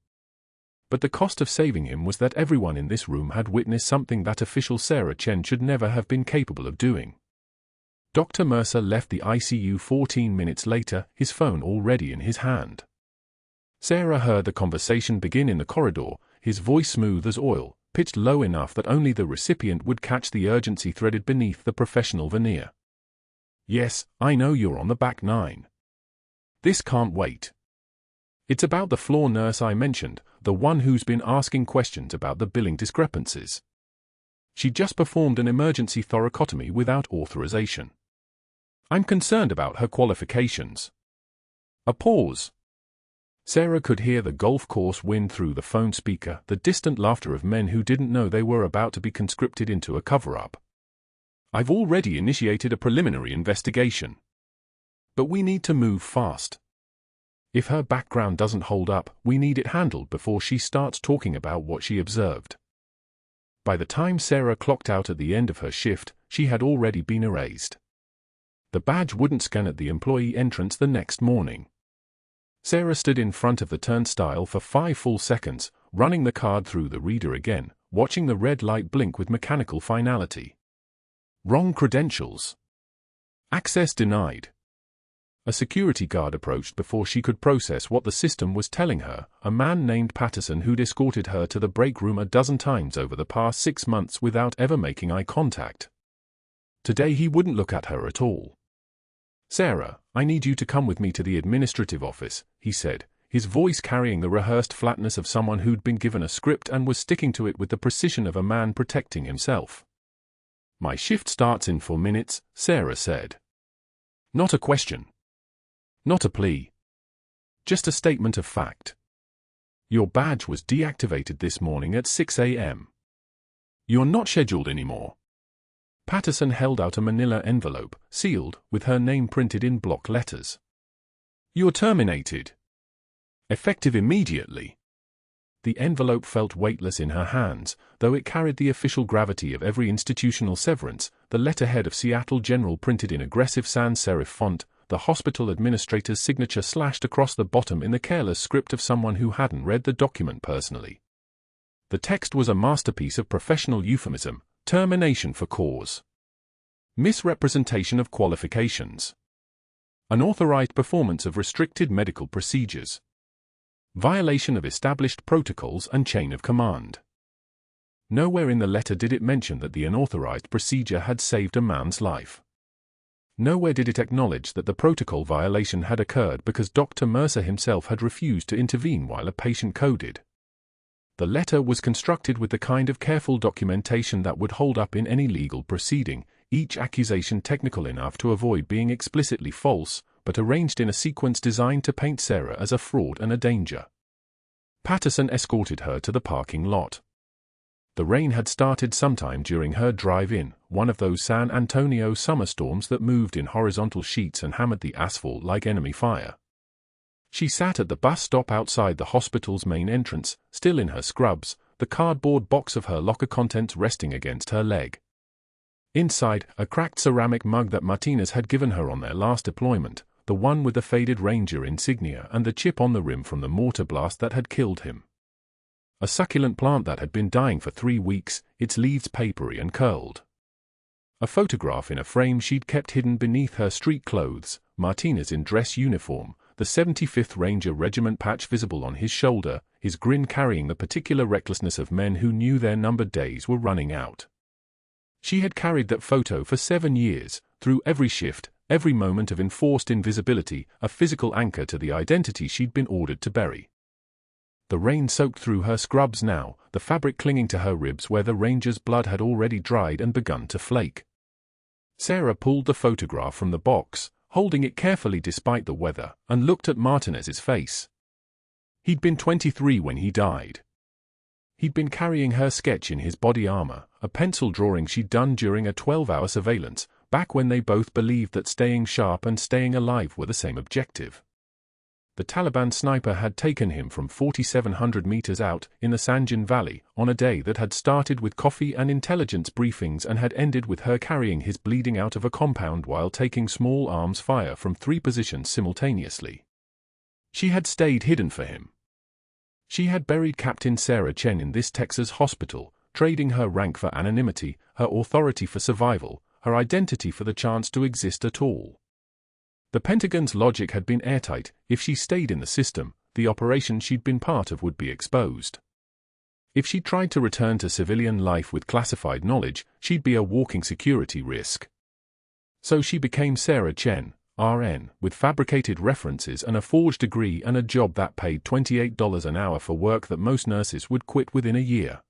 But the cost of saving him was that everyone in this room had witnessed something that official Sarah Chen should never have been capable of doing. Dr. Mercer left the ICU 14 minutes later, his phone already in his hand. Sarah heard the conversation begin in the corridor, his voice smooth as oil, pitched low enough that only the recipient would catch the urgency threaded beneath the professional veneer. Yes, I know you're on the back 9. This can't wait. It's about the floor nurse I mentioned, the one who's been asking questions about the billing discrepancies. She just performed an emergency thoracotomy without authorization. I'm concerned about her qualifications. A pause. Sarah could hear the golf course wind through the phone speaker, the distant laughter of men who didn't know they were about to be conscripted into a cover-up. I've already initiated a preliminary investigation. But we need to move fast. If her background doesn't hold up, we need it handled before she starts talking about what she observed. By the time Sarah clocked out at the end of her shift, she had already been erased. The badge wouldn't scan at the employee entrance the next morning. Sarah stood in front of the turnstile for 5 full seconds, running the card through the reader again, watching the red light blink with mechanical finality. Wrong credentials. Access denied. A security guard approached before she could process what the system was telling her, a man named Patterson who'd escorted her to the break room a dozen times over the past 6 months without ever making eye contact. Today he wouldn't look at her at all. Sarah, I need you to come with me to the administrative office, he said, his voice carrying the rehearsed flatness of someone who'd been given a script and was sticking to it with the precision of a man protecting himself. My shift starts in 4 minutes, Sarah said. Not a question. Not a plea. Just a statement of fact. Your badge was deactivated this morning at 6 a.m. You're not scheduled anymore. Patterson held out a manila envelope, sealed, with her name printed in block letters. You're terminated. Effective immediately. The envelope felt weightless in her hands, though it carried the official gravity of every institutional severance, the letterhead of Seattle General printed in aggressive sans serif font, the hospital administrator's signature slashed across the bottom in the careless script of someone who hadn't read the document personally. The text was a masterpiece of professional euphemism: termination for cause. Misrepresentation of qualifications. Unauthorized performance of restricted medical procedures. Violation of established protocols and chain of command. Nowhere in the letter did it mention that the unauthorized procedure had saved a man's life. Nowhere did it acknowledge that the protocol violation had occurred because Dr. Mercer himself had refused to intervene while a patient coded. The letter was constructed with the kind of careful documentation that would hold up in any legal proceeding, each accusation technical enough to avoid being explicitly false, but arranged in a sequence designed to paint Sarah as a fraud and a danger. Patterson escorted her to the parking lot. The rain had started sometime during her drive-in, one of those San Antonio summer storms that moved in horizontal sheets and hammered the asphalt like enemy fire. She sat at the bus stop outside the hospital's main entrance, still in her scrubs, the cardboard box of her locker contents resting against her leg. Inside, a cracked ceramic mug that Martinez had given her on their last deployment, the one with the faded Ranger insignia and the chip on the rim from the mortar blast that had killed him. A succulent plant that had been dying for 3 weeks, its leaves papery and curled. A photograph in a frame she'd kept hidden beneath her street clothes, Martinez in dress uniform, the 75th Ranger Regiment patch visible on his shoulder, his grin carrying the particular recklessness of men who knew their numbered days were running out. She had carried that photo for 7 years, through every shift, every moment of enforced invisibility, a physical anchor to the identity she'd been ordered to bury. The rain soaked through her scrubs now, the fabric clinging to her ribs where the Ranger's blood had already dried and begun to flake. Sarah pulled the photograph from the box, holding it carefully despite the weather, and looked at Martinez's face. He'd been 23 when he died. He'd been carrying her sketch in his body armor, a pencil drawing she'd done during a 12-hour surveillance, back when they both believed that staying sharp and staying alive were the same objective. The Taliban sniper had taken him from 4,700 meters out in the Sanjan Valley on a day that had started with coffee and intelligence briefings and had ended with her carrying his bleeding out of a compound while taking small arms fire from 3 positions simultaneously. She had stayed hidden for him. She had buried Captain Sarah Chen in this Texas hospital, trading her rank for anonymity, her authority for survival, her identity for the chance to exist at all. The Pentagon's logic had been airtight: if she stayed in the system, the operation she'd been part of would be exposed. If she tried to return to civilian life with classified knowledge, she'd be a walking security risk. So she became Sarah Chen, RN, with fabricated references and a forged degree and a job that paid $28 an hour for work that most nurses would quit within a year.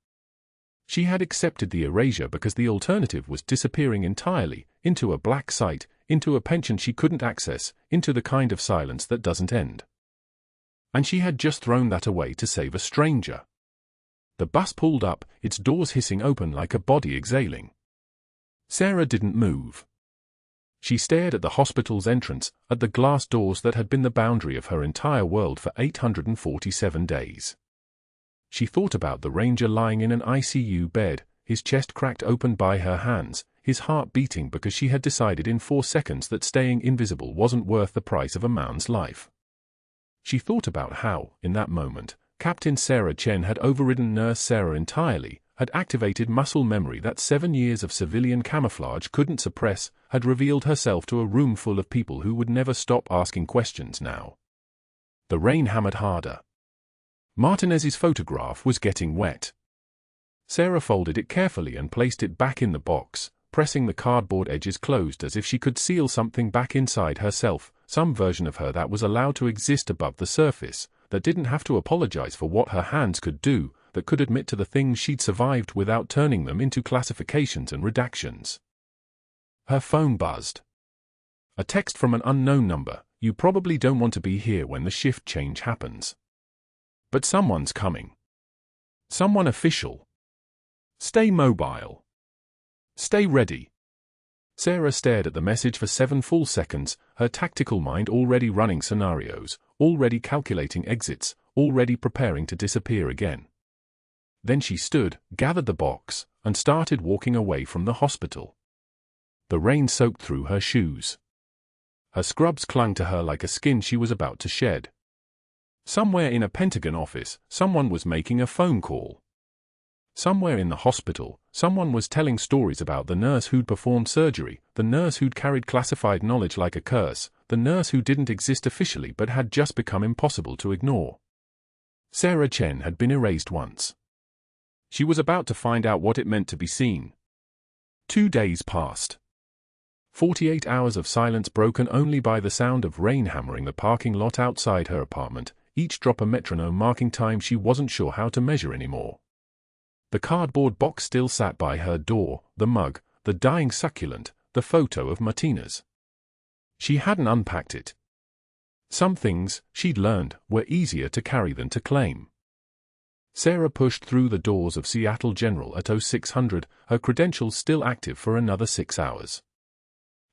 She had accepted the erasure because the alternative was disappearing entirely, into a black site, into a pension she couldn't access, into the kind of silence that doesn't end. And she had just thrown that away to save a stranger. The bus pulled up, its doors hissing open like a body exhaling. Sarah didn't move. She stared at the hospital's entrance, at the glass doors that had been the boundary of her entire world for 847 days. She thought about the Ranger lying in an ICU bed, his chest cracked open by her hands, his heart beating because she had decided in 4 seconds that staying invisible wasn't worth the price of a man's life. She thought about how, in that moment, Captain Sarah Chen had overridden Nurse Sarah entirely, had activated muscle memory that 7 years of civilian camouflage couldn't suppress, had revealed herself to a room full of people who would never stop asking questions now. The rain hammered harder. Martinez's photograph was getting wet. Sarah folded it carefully and placed it back in the box, pressing the cardboard edges closed as if she could seal something back inside herself, some version of her that was allowed to exist above the surface, that didn't have to apologize for what her hands could do, that could admit to the things she'd survived without turning them into classifications and redactions. Her phone buzzed. A text from an unknown number: "You probably don't want to be here when the shift change happens." But someone's coming. Someone official. Stay mobile. Stay ready. Sarah stared at the message for 7 full seconds, her tactical mind already running scenarios, already calculating exits, already preparing to disappear again. Then she stood, gathered the box, and started walking away from the hospital. The rain soaked through her shoes. Her scrubs clung to her like a skin she was about to shed. Somewhere in a Pentagon office, someone was making a phone call. Somewhere in the hospital, someone was telling stories about the nurse who'd performed surgery, the nurse who'd carried classified knowledge like a curse, the nurse who didn't exist officially but had just become impossible to ignore. Sarah Chen had been erased once. She was about to find out what it meant to be seen. 2 days passed. 48 hours of silence broken only by the sound of rain hammering the parking lot outside her apartment, each drop a metronome marking time she wasn't sure how to measure anymore. The cardboard box still sat by her door, the mug, the dying succulent, the photo of Martinez. She hadn't unpacked it. Some things, she'd learned, were easier to carry than to claim. Sarah pushed through the doors of Seattle General at 0600, her credentials still active for another 6 hours.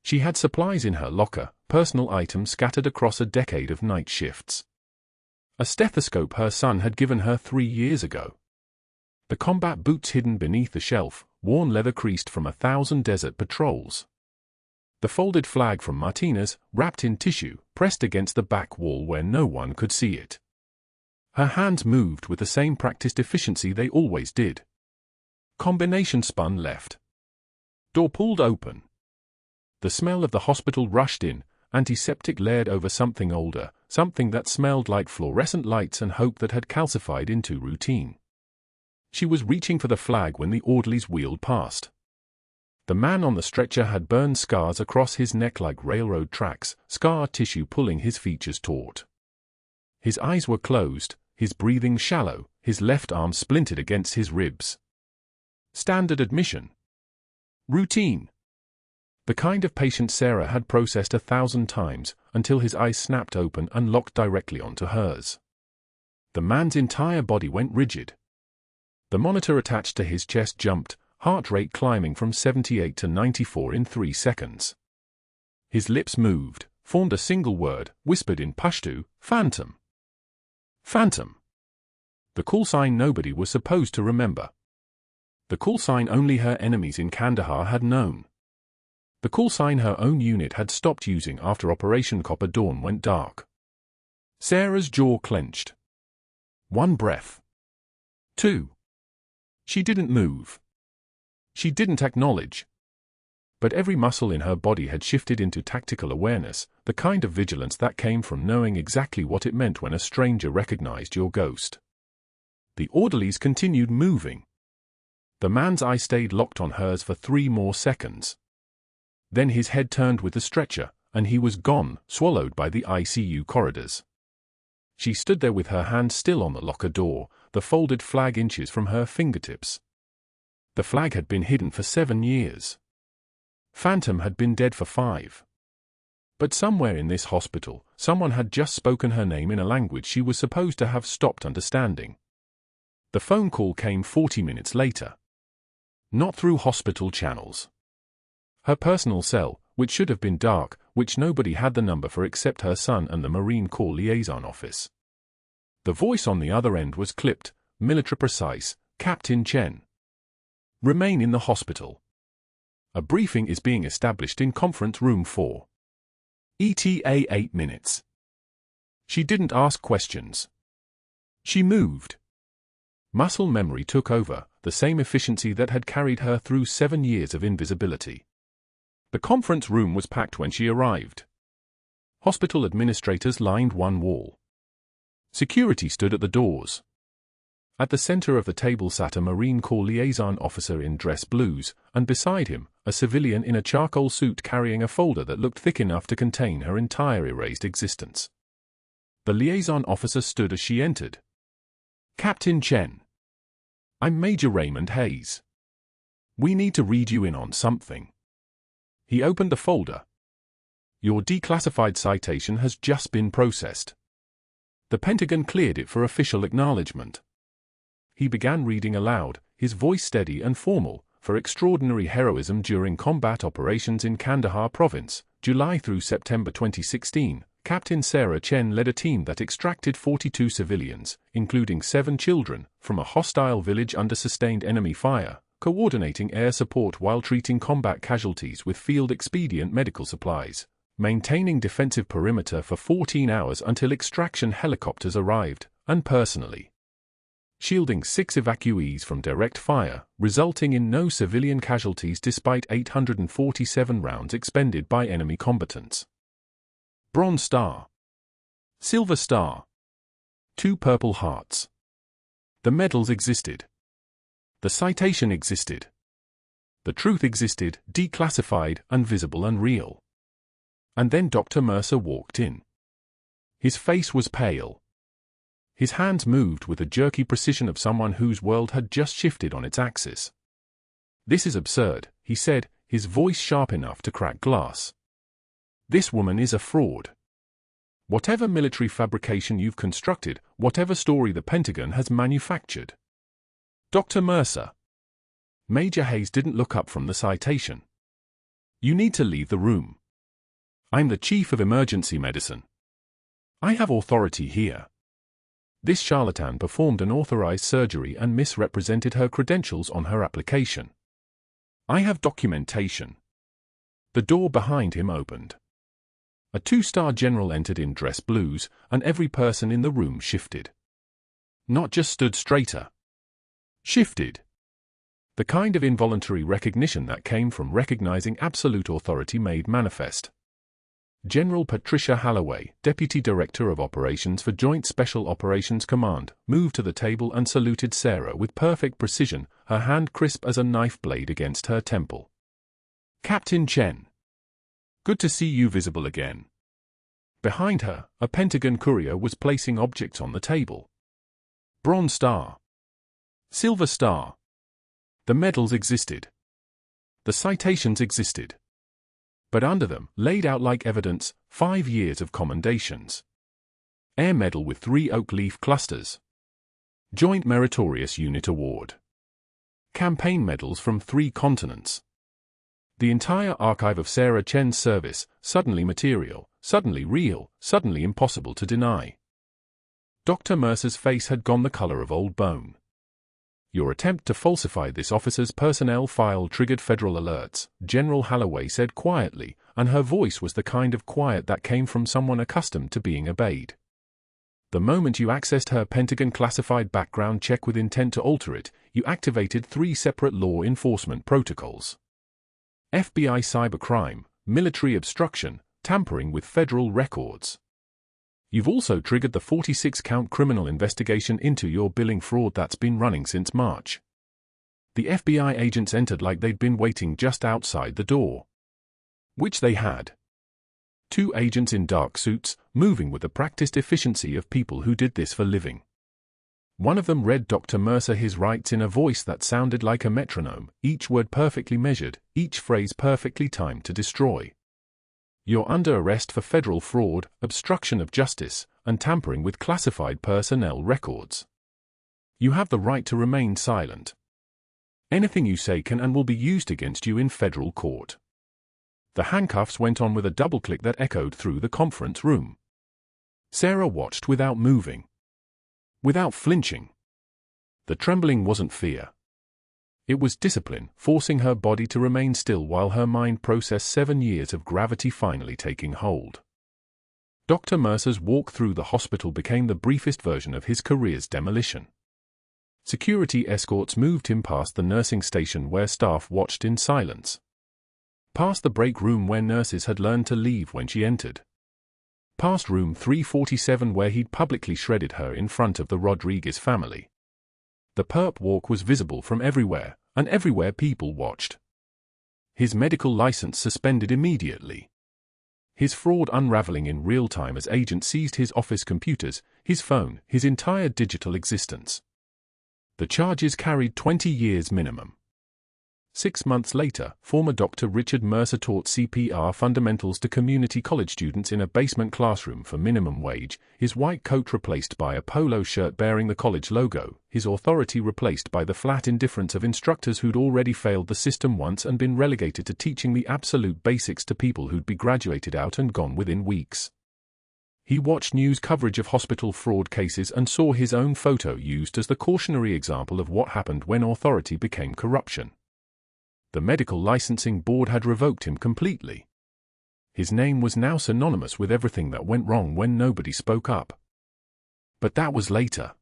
She had supplies in her locker, personal items scattered across a decade of night shifts. A stethoscope her son had given her 3 years ago. The combat boots hidden beneath the shelf, worn leather creased from 1,000 desert patrols. The folded flag from Martinez, wrapped in tissue, pressed against the back wall where no one could see it. Her hands moved with the same practiced efficiency they always did. Combination spun left. Door pulled open. The smell of the hospital rushed in, antiseptic layered over something older, something that smelled like fluorescent lights and hope that had calcified into routine. She was reaching for the flag when the orderlies wheeled past. The man on the stretcher had burned scars across his neck like railroad tracks, scar tissue pulling his features taut. His eyes were closed, his breathing shallow, his left arm splintered against his ribs. Standard admission. Routine. The kind of patient Sarah had processed 1,000 times, until his eyes snapped open and locked directly onto hers. The man's entire body went rigid. The monitor attached to his chest jumped, heart rate climbing from 78 to 94 in 3 seconds. His lips moved, formed a single word, whispered in Pashto, "Phantom." Phantom. The call sign nobody was supposed to remember. The call sign only her enemies in Kandahar had known. The call sign her own unit had stopped using after Operation Copper Dawn went dark. Sarah's jaw clenched. 1 breath. 2. She didn't move. She didn't acknowledge. But every muscle in her body had shifted into tactical awareness, the kind of vigilance that came from knowing exactly what it meant when a stranger recognized your ghost. The orderlies continued moving. The man's eye stayed locked on hers for 3 more seconds. Then his head turned with the stretcher, and he was gone, swallowed by the ICU corridors. She stood there with her hand still on the locker door, the folded flag inches from her fingertips. The flag had been hidden for 7 years. Phantom had been dead for 5. But somewhere in this hospital, someone had just spoken her name in a language she was supposed to have stopped understanding. The phone call came 40 minutes later. Not through hospital channels. Her personal cell, which should have been dark, which nobody had the number for except her son and the Marine Corps liaison office. The voice on the other end was clipped, military precise, Captain Chen. Remain in the hospital. A briefing is being established in conference room 4. ETA 8 minutes. She didn't ask questions. She moved. Muscle memory took over, the same efficiency that had carried her through 7 years of invisibility. The conference room was packed when she arrived. Hospital administrators lined one wall. Security stood at the doors. At the center of the table sat a Marine Corps liaison officer in dress blues, and beside him, a civilian in a charcoal suit carrying a folder that looked thick enough to contain her entire erased existence. The liaison officer stood as she entered. Captain Chen. I'm Major Raymond Hayes. We need to read you in on something. He opened the folder. Your declassified citation has just been processed. The Pentagon cleared it for official acknowledgement. He began reading aloud, his voice steady and formal, for extraordinary heroism during combat operations in Kandahar province, July through September 2016. Captain Sarah Chen led a team that extracted 42 civilians, including 7 children, from a hostile village under sustained enemy fire, coordinating air support while treating combat casualties with field-expedient medical supplies, maintaining defensive perimeter for 14 hours until extraction helicopters arrived, and personally shielding 6 evacuees from direct fire, resulting in no civilian casualties despite 847 rounds expended by enemy combatants. Bronze Star. Silver Star. 2 Purple Hearts. The medals existed. The citation existed. The truth existed, declassified, invisible and real. And then Dr. Mercer walked in. His face was pale. His hands moved with the jerky precision of someone whose world had just shifted on its axis. "This is absurd," he said, his voice sharp enough to crack glass. "This woman is a fraud. Whatever military fabrication you've constructed, whatever story the Pentagon has manufactured." "Dr. Mercer." Major Hayes didn't look up from the citation. "You need to leave the room. I'm the Chief of Emergency Medicine. I have authority here." This charlatan performed unauthorized surgery and misrepresented her credentials on her application. "I have documentation." The door behind him opened. A 2-star general entered in dress blues, and every person in the room shifted. Not just stood straighter. Shifted. The kind of involuntary recognition that came from recognizing absolute authority made manifest. General Patricia Holloway, Deputy Director of Operations for Joint Special Operations Command, moved to the table and saluted Sarah with perfect precision, her hand crisp as a knife blade against her temple. "Captain Chen. Good to see you visible again." Behind her, a Pentagon courier was placing objects on the table. Bronze Star. Silver Star. The medals existed. The citations existed. But under them, laid out like evidence, 5 years of commendations. Air Medal with 3 oak leaf clusters. Joint Meritorious Unit Award. Campaign medals from 3 continents. The entire archive of Sarah Chen's service, suddenly material, suddenly real, suddenly impossible to deny. Dr. Mercer's face had gone the color of old bone. "Your attempt to falsify this officer's personnel file triggered federal alerts," General Holloway said quietly, and her voice was the kind of quiet that came from someone accustomed to being obeyed. "The moment you accessed her Pentagon-classified background check with intent to alter it, you activated 3 separate law enforcement protocols. FBI cybercrime, military obstruction, tampering with federal records. You've also triggered the 46-count criminal investigation into your billing fraud that's been running since March." The FBI agents entered like they'd been waiting just outside the door. Which they had. 2 agents in dark suits, moving with the practiced efficiency of people who did this for living. One of them read Dr. Mercer his rights in a voice that sounded like a metronome, each word perfectly measured, each phrase perfectly timed to destroy. "You're under arrest for federal fraud, obstruction of justice, and tampering with classified personnel records. You have the right to remain silent. Anything you say can and will be used against you in federal court." The handcuffs went on with a double click that echoed through the conference room. Sarah watched without moving. Without flinching. The trembling wasn't fear. It was discipline, forcing her body to remain still while her mind processed 7 years of gravity finally taking hold. Dr. Mercer's walk through the hospital became the briefest version of his career's demolition. Security escorts moved him past the nursing station where staff watched in silence. Past the break room where nurses had learned to leave when she entered. Past room 347 where he'd publicly shredded her in front of the Rodriguez family. The perp walk was visible from everywhere, and everywhere people watched. His medical license suspended immediately. His fraud unraveling in real time as agents seized his office computers, his phone, his entire digital existence. The charges carried 20 years minimum. 6 months later, former Dr. Richard Mercer taught CPR fundamentals to community college students in a basement classroom for minimum wage, his white coat replaced by a polo shirt bearing the college logo, his authority replaced by the flat indifference of instructors who'd already failed the system once and been relegated to teaching the absolute basics to people who'd be graduated out and gone within weeks. He watched news coverage of hospital fraud cases and saw his own photo used as the cautionary example of what happened when authority became corruption. The medical licensing board had revoked him completely. His name was now synonymous with everything that went wrong when nobody spoke up. But that was later.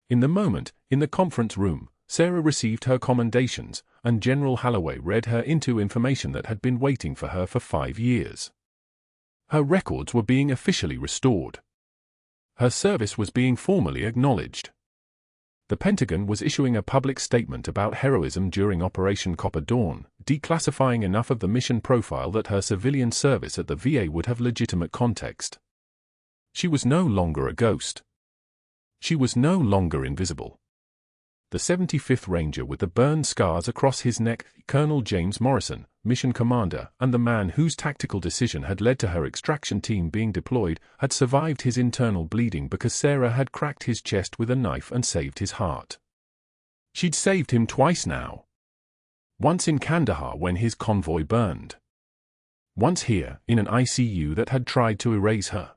In the moment, in the conference room, Sarah received her commendations, and General Holloway read her into information that had been waiting for her for 5 years. Her records were being officially restored. Her service was being formally acknowledged. The Pentagon was issuing a public statement about heroism during Operation Copper Dawn, declassifying enough of the mission profile that her civilian service at the VA would have legitimate context. She was no longer a ghost. She was no longer invisible. The 75th Ranger with the burned scars across his neck, Colonel James Morrison, mission commander, and the man whose tactical decision had led to her extraction team being deployed, had survived his internal bleeding because Sarah had cracked his chest with a knife and saved his heart. She'd saved him twice now. Once in Kandahar when his convoy burned. Once here, in an ICU that had tried to erase her.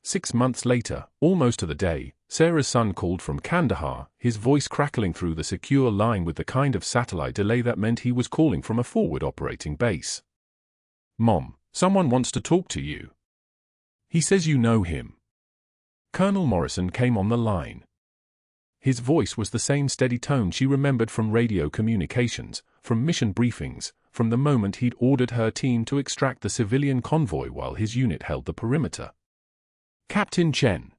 6 months later, almost to the day, Sarah's son called from Kandahar, his voice crackling through the secure line with the kind of satellite delay that meant he was calling from a forward operating base. "Mom, someone wants to talk to you. He says you know him." Colonel Morrison came on the line. His voice was the same steady tone she remembered from radio communications, from mission briefings, from the moment he'd ordered her team to extract the civilian convoy while his unit held the perimeter. "Captain Chen.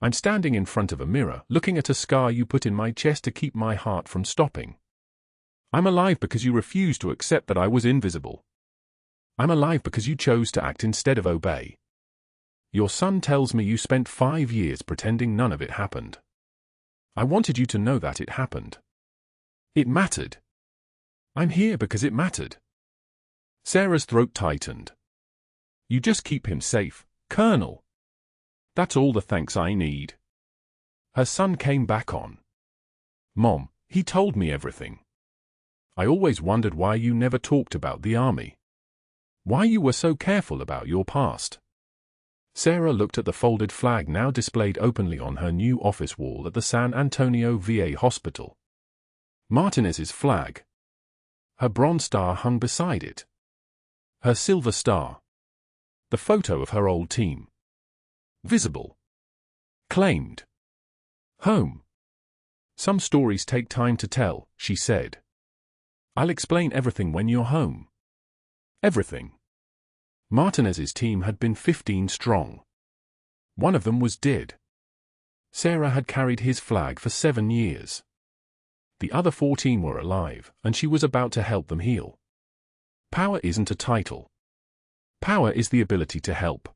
I'm standing in front of a mirror, looking at a scar you put in my chest to keep my heart from stopping. I'm alive because you refused to accept that I was invisible. I'm alive because you chose to act instead of obey. Your son tells me you spent 5 years pretending none of it happened. I wanted you to know that it happened. It mattered. I'm here because it mattered." Sarah's throat tightened. "You just keep him safe, Colonel. That's all the thanks I need." Her son came back on. "Mom, he told me everything. I always wondered why you never talked about the army. Why you were so careful about your past." Sarah looked at the folded flag now displayed openly on her new office wall at the San Antonio VA hospital. Martinez's flag. Her bronze star hung beside it. Her silver star. The photo of her old team. Visible. Claimed. Home. "Some stories take time to tell," she said. "I'll explain everything when you're home." Everything. Martinez's team had been 15 strong. One of them was dead. Sarah had carried his flag for 7 years. The other 14 were alive, and she was about to help them heal. Power isn't a title. Power is the ability to help.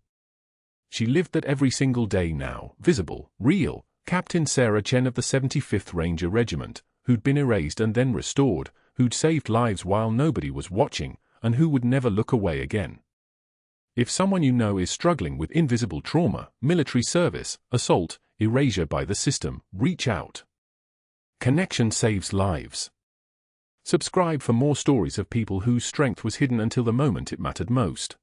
She lived that every single day now, visible, real, Captain Sarah Chen of the 75th Ranger Regiment, who'd been erased and then restored, who'd saved lives while nobody was watching, and who would never look away again. If someone you know is struggling with invisible trauma, military service, assault, erasure by the system, reach out. Connection saves lives. Subscribe for more stories of people whose strength was hidden until the moment it mattered most.